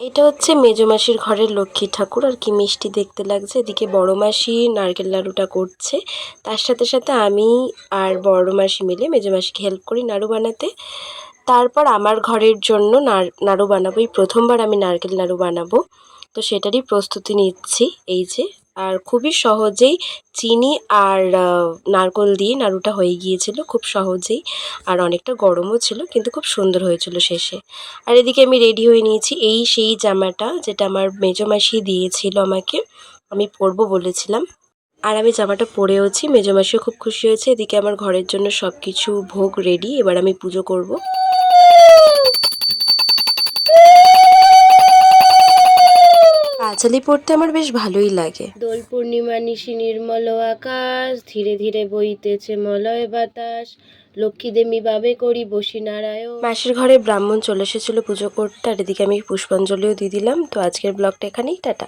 এটা হচ্ছে মেজো মাসির ঘরের লক্ষ্মী ঠাকুর, আর কি মিষ্টি দেখতে লাগছে। এদিকে বড় মাসি নারকেল নাড়ুটা করছে, তার সাথে সাথে আমি আর বড় মাসি মিলে মেজো মাসিকে হেল্প করি নাড়ু বানাতে। তারপর আমার ঘরের জন্য নাড়ু বানাবো, এই প্রথমবার আমি নারকেল নাড়ু বানাবো, তো সেটারই প্রস্তুতি নিচ্ছি। এই যে, আর খুবই সহজেই চিনি আর নারকেল দিয়ে নাড়ুটা হয়ে গিয়েছিল খুব সহজেই, আর অনেকটা গরমও ছিল, কিন্তু খুব সুন্দর হয়েছিল শেষে। আর এদিকে আমি রেডি হয়ে নিয়েছি, এই সেই জামাটা যেটা আমার মেজো মাসি দিয়েছিল আমাকে, আমি পরবো বলেছিলাম। আর আমি জামাটা পরেওছি, মেজো মাসিও খুব খুশি হয়েছে। এদিকে আমার ঘরের জন্য সব কিছু ভোগ রেডি, এবার আমি পুজো করব। পাঁচালি পড়তে আমার বেশ ভালোই লাগে। দোল পূর্ণিমা নিশি নির্মল আকাশ, ধীরে ধীরে বইতেছে মলয় বাতাস, লক্ষ্মী দেবী বাবে করি বসি নারায়ণ। মাসির ঘরে ব্রাহ্মণ চলে এসেছিল পুজো করতে, আর এদিকে আমি পুষ্পাঞ্জলিও দিয়ে দিলাম। তো আজকের ব্লগটা এখানেই, টাটা।